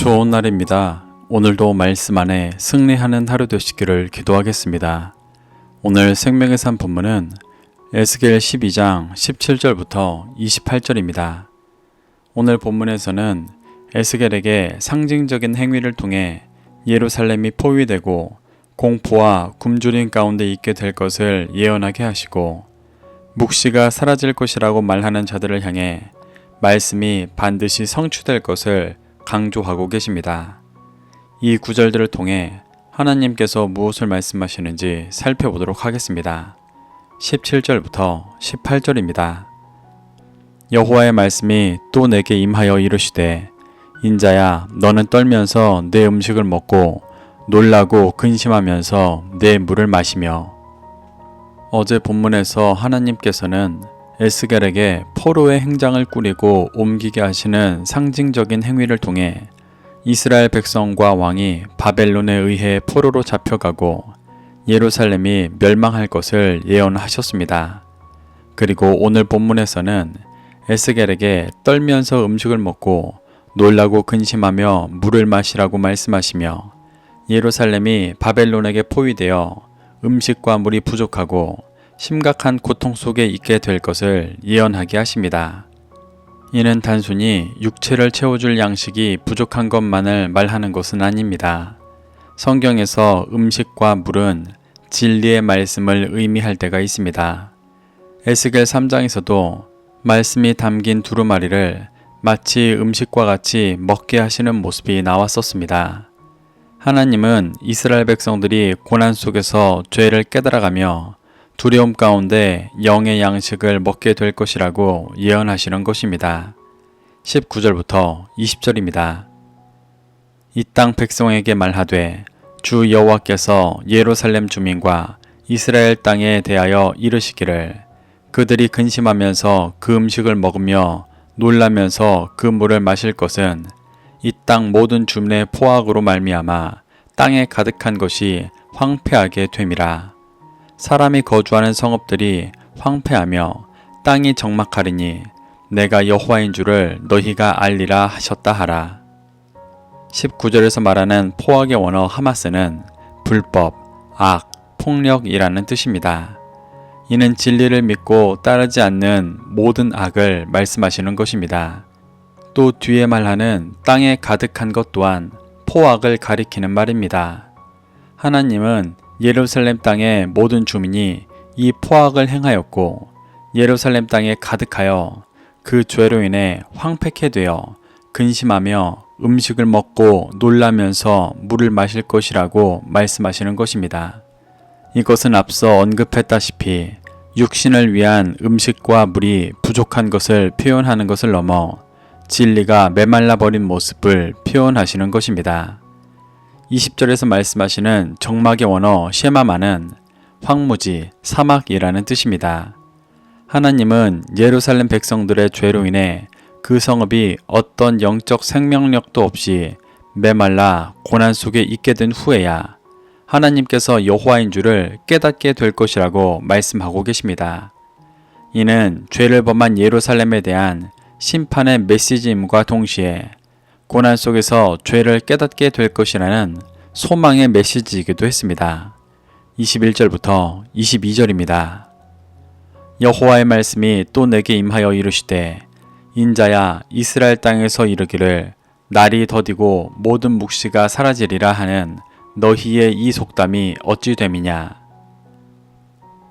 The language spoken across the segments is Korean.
좋은 날입니다. 오늘도 말씀 안에 승리하는 하루 되시기를 기도하겠습니다. 오늘 생명의 산 본문은 에스겔 12장 17절부터 28절입니다. 오늘 본문에서는 에스겔에게 상징적인 행위를 통해 예루살렘이 포위되고 공포와 굶주림 가운데 있게 될 것을 예언하게 하시고 묵시가 사라질 것이라고 말하는 자들을 향해 말씀이 반드시 성취될 것을 강조하고 계십니다. 이 구절들을 통해 하나님께서 무엇을 말씀하시는지 살펴보도록 하겠습니다. 17절부터 18절입니다. 여호와의 말씀이 또 내게 임하여 이르시되 인자야 너는 떨면서 내 음식을 먹고 놀라고 근심하면서 내 물을 마시며. 어제 본문에서 하나님께서는 에스겔에게 포로의 행장을 꾸리고 옮기게 하시는 상징적인 행위를 통해 이스라엘 백성과 왕이 바벨론에 의해 포로로 잡혀가고 예루살렘이 멸망할 것을 예언하셨습니다. 그리고 오늘 본문에서는 에스겔에게 떨면서 음식을 먹고 놀라고 근심하며 물을 마시라고 말씀하시며 예루살렘이 바벨론에게 포위되어 음식과 물이 부족하고 심각한 고통 속에 있게 될 것을 예언하게 하십니다. 이는 단순히 육체를 채워줄 양식이 부족한 것만을 말하는 것은 아닙니다. 성경에서 음식과 물은 진리의 말씀을 의미할 때가 있습니다. 에스겔 3장에서도 말씀이 담긴 두루마리를 마치 음식과 같이 먹게 하시는 모습이 나왔었습니다. 하나님은 이스라엘 백성들이 고난 속에서 죄를 깨달아가며 두려움 가운데 영의 양식을 먹게 될 것이라고 예언하시는 것입니다. 19절부터 20절입니다. 이 땅 백성에게 말하되 주 여호와께서 예루살렘 주민과 이스라엘 땅에 대하여 이르시기를 그들이 근심하면서 그 음식을 먹으며 놀라면서 그 물을 마실 것은 이 땅 모든 주민의 포악으로 말미암아 땅에 가득한 것이 황폐하게 됨이라. 사람이 거주하는 성읍들이 황폐하며 땅이 적막하리니 내가 여호와인 줄을 너희가 알리라 하셨다 하라. 19절에서 말하는 포악의 원어 하마스는 불법, 악, 폭력이라는 뜻입니다. 이는 진리를 믿고 따르지 않는 모든 악을 말씀하시는 것입니다. 또 뒤에 말하는 땅에 가득한 것 또한 포악을 가리키는 말입니다. 하나님은 예루살렘 땅의 모든 주민이 이 포악을 행하였고 예루살렘 땅에 가득하여 그 죄로 인해 황폐케 되어 근심하며 음식을 먹고 놀라면서 물을 마실 것이라고 말씀하시는 것입니다. 이것은 앞서 언급했다시피 육신을 위한 음식과 물이 부족한 것을 표현하는 것을 넘어 진리가 메말라 버린 모습을 표현하시는 것입니다. 20절에서 말씀하시는 적막의 원어 셰마마는 황무지, 사막이라는 뜻입니다. 하나님은 예루살렘 백성들의 죄로 인해 그 성읍이 어떤 영적 생명력도 없이 메말라 고난 속에 있게 된 후에야 하나님께서 여호와인 줄을 깨닫게 될 것이라고 말씀하고 계십니다. 이는 죄를 범한 예루살렘에 대한 심판의 메시지임과 동시에 고난 속에서 죄를 깨닫게 될 것이라는 소망의 메시지이기도 했습니다. 21절부터 22절입니다. 여호와의 말씀이 또 내게 임하여 이르시되 인자야 이스라엘 땅에서 이르기를 날이 더디고 모든 묵시가 사라지리라 하는 너희의 이 속담이 어찌 됨이냐.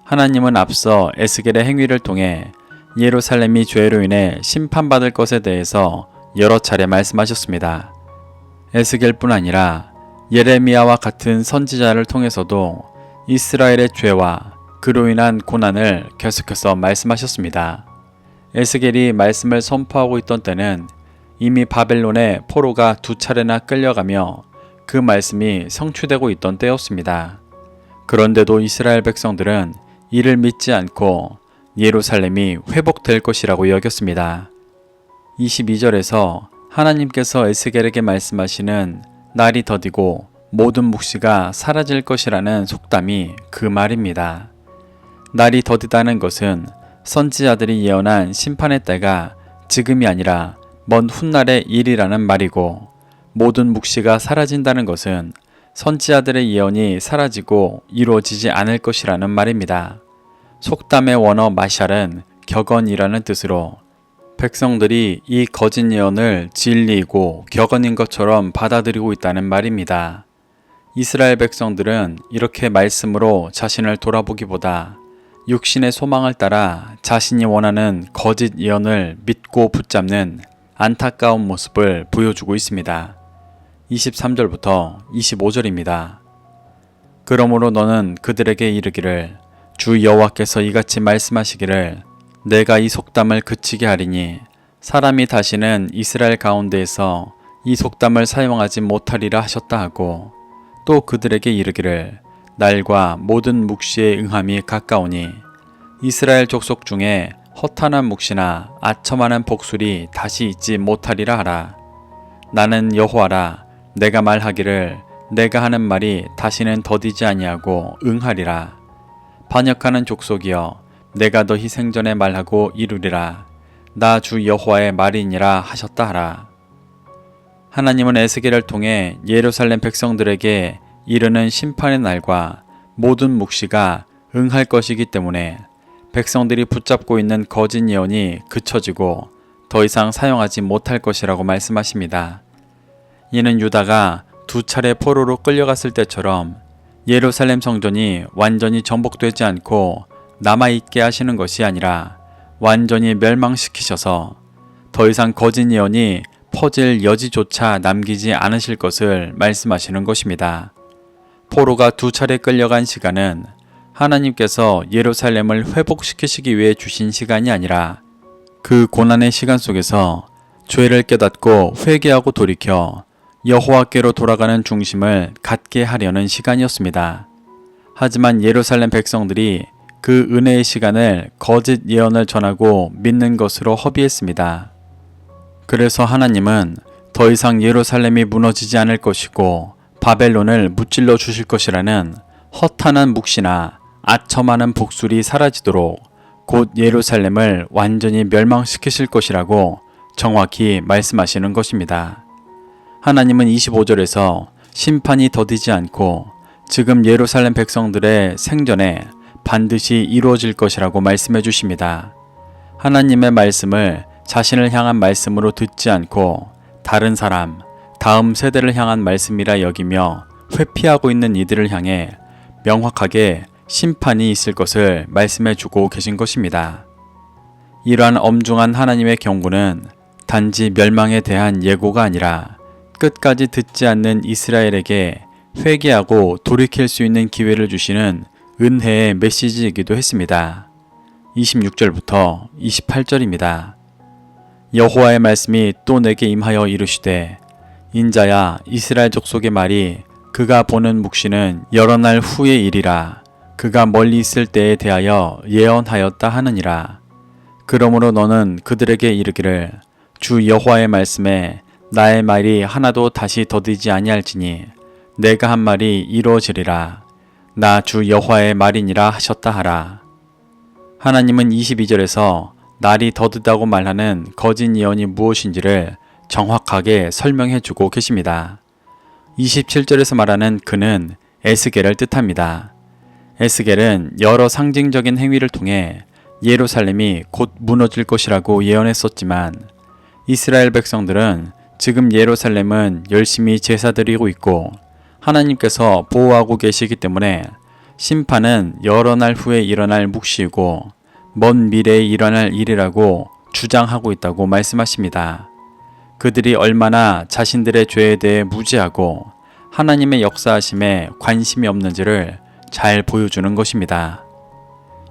하나님은 앞서 에스겔의 행위를 통해 예루살렘이 죄로 인해 심판받을 것에 대해서 여러 차례 말씀하셨습니다. 에스겔뿐 아니라 예레미야와 같은 선지자를 통해서도 이스라엘의 죄와 그로 인한 고난을 계속해서 말씀하셨습니다. 에스겔이 말씀을 선포하고 있던 때는 이미 바벨론의 포로가 2차례나 끌려가며 그 말씀이 성취되고 있던 때였습니다. 그런데도 이스라엘 백성들은 이를 믿지 않고 예루살렘이 회복될 것이라고 여겼습니다. 22절에서 하나님께서 에스겔에게 말씀하시는 날이 더디고 모든 묵시가 사라질 것이라는 속담이 그 말입니다. 날이 더디다는 것은 선지자들이 예언한 심판의 때가 지금이 아니라 먼 훗날의 일이라는 말이고 모든 묵시가 사라진다는 것은 선지자들의 예언이 사라지고 이루어지지 않을 것이라는 말입니다. 속담의 원어 마샬은 격언이라는 뜻으로 백성들이 이 거짓 예언을 진리이고 격언인 것처럼 받아들이고 있다는 말입니다. 이스라엘 백성들은 이렇게 말씀으로 자신을 돌아보기보다 육신의 소망을 따라 자신이 원하는 거짓 예언을 믿고 붙잡는 안타까운 모습을 보여주고 있습니다. 23절부터 25절입니다. 그러므로 너는 그들에게 이르기를 주 여호와께서 이같이 말씀하시기를 내가 이 속담을 그치게 하리니 사람이 다시는 이스라엘 가운데에서 이 속담을 사용하지 못하리라 하셨다 하고 또 그들에게 이르기를 날과 모든 묵시의 응함이 가까우니 이스라엘 족속 중에 허탄한 묵시나 아첨하는 복술이 다시 있지 못하리라 하라. 나는 여호와라. 내가 말하기를 내가 하는 말이 다시는 더디지 아니하고 응하리라. 반역하는 족속이여 내가 너희 생전에 말하고 이루리라. 나 주 여호와의 말이니라 하셨다 하라. 하나님은 에스겔을 통해 예루살렘 백성들에게 이르는 심판의 날과 모든 묵시가 응할 것이기 때문에 백성들이 붙잡고 있는 거짓 예언이 그쳐지고 더 이상 사용하지 못할 것이라고 말씀하십니다. 이는 유다가 2차례 포로로 끌려갔을 때처럼 예루살렘 성전이 완전히 정복되지 않고 남아있게 하시는 것이 아니라 완전히 멸망시키셔서 더 이상 거짓 예언이 퍼질 여지조차 남기지 않으실 것을 말씀하시는 것입니다. 포로가 2차례 끌려간 시간은 하나님께서 예루살렘을 회복시키시기 위해 주신 시간이 아니라 그 고난의 시간 속에서 죄를 깨닫고 회개하고 돌이켜 여호와께로 돌아가는 중심을 갖게 하려는 시간이었습니다. 하지만 예루살렘 백성들이 그 은혜의 시간을 거짓 예언을 전하고 믿는 것으로 허비했습니다. 그래서 하나님은 더 이상 예루살렘이 무너지지 않을 것이고 바벨론을 무찔러 주실 것이라는 허탄한 묵시나 아첨하는 복술이 사라지도록 곧 예루살렘을 완전히 멸망시키실 것이라고 정확히 말씀하시는 것입니다. 하나님은 25절에서 심판이 더디지 않고 지금 예루살렘 백성들의 생전에 반드시 이루어질 것이라고 말씀해 주십니다. 하나님의 말씀을 자신을 향한 말씀으로 듣지 않고 다른 사람, 다음 세대를 향한 말씀이라 여기며 회피하고 있는 이들을 향해 명확하게 심판이 있을 것을 말씀해 주고 계신 것입니다. 이러한 엄중한 하나님의 경고는 단지 멸망에 대한 예고가 아니라 끝까지 듣지 않는 이스라엘에게 회개하고 돌이킬 수 있는 기회를 주시는 은혜의 메시지이기도 했습니다. 26절부터 28절입니다. 여호와의 말씀이 또 내게 임하여 이르시되 인자야 이스라엘 족속의 말이 그가 보는 묵시는 여러 날 후의 일이라 그가 멀리 있을 때에 대하여 예언하였다 하느니라. 그러므로 너는 그들에게 이르기를 주 여호와의 말씀에 나의 말이 하나도 다시 더디지 아니할지니 내가 한 말이 이루어지리라. 나 주 여호와의 말이니라 하셨다 하라. 하나님은 22절에서 날이 더디다고 말하는 거짓 예언이 무엇인지를 정확하게 설명해 주고 계십니다. 27절에서 말하는 그는 에스겔을 뜻합니다. 에스겔은 여러 상징적인 행위를 통해 예루살렘이 곧 무너질 것이라고 예언했었지만 이스라엘 백성들은 지금 예루살렘은 열심히 제사 드리고 있고 하나님께서 보호하고 계시기 때문에 심판은 여러 날 후에 일어날 묵시이고 먼 미래에 일어날 일이라고 주장하고 있다고 말씀하십니다. 그들이 얼마나 자신들의 죄에 대해 무지하고 하나님의 역사하심에 관심이 없는지를 잘 보여주는 것입니다.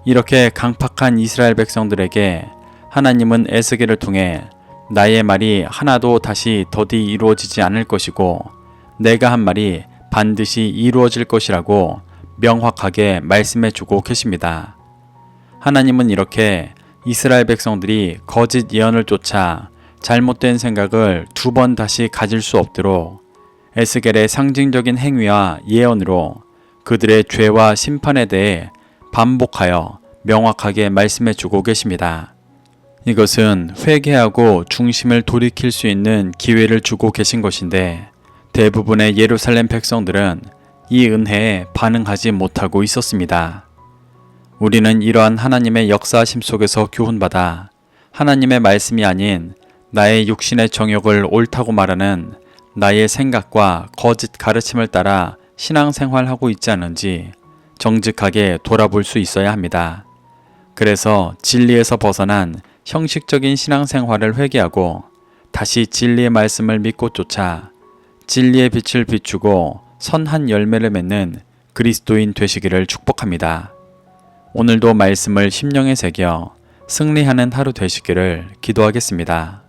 이렇게 강팍한 이스라엘 백성들에게 하나님은 에스겔을 통해 나의 말이 하나도 다시 더디 이루어지지 않을 것이고 내가 한 말이 반드시 이루어질 것이라고 명확하게 말씀해 주고 계십니다. 하나님은 이렇게 이스라엘 백성들이 거짓 예언을 쫓아 잘못된 생각을 2번 다시 가질 수 없도록 에스겔의 상징적인 행위와 예언으로 그들의 죄와 심판에 대해 반복하여 명확하게 말씀해 주고 계십니다. 이것은 회개하고 중심을 돌이킬 수 있는 기회를 주고 계신 것인데 대부분의 예루살렘 백성들은 이 은혜에 반응하지 못하고 있었습니다. 우리는 이러한 하나님의 역사하심 속에서 교훈받아 하나님의 말씀이 아닌 나의 육신의 정욕을 옳다고 말하는 나의 생각과 거짓 가르침을 따라 신앙생활하고 있지 않은지 정직하게 돌아볼 수 있어야 합니다. 그래서 진리에서 벗어난 형식적인 신앙생활을 회개하고 다시 진리의 말씀을 믿고 쫓아 진리의 빛을 비추고 선한 열매를 맺는 그리스도인 되시기를 축복합니다. 오늘도 말씀을 심령에 새겨 승리하는 하루 되시기를 기도하겠습니다.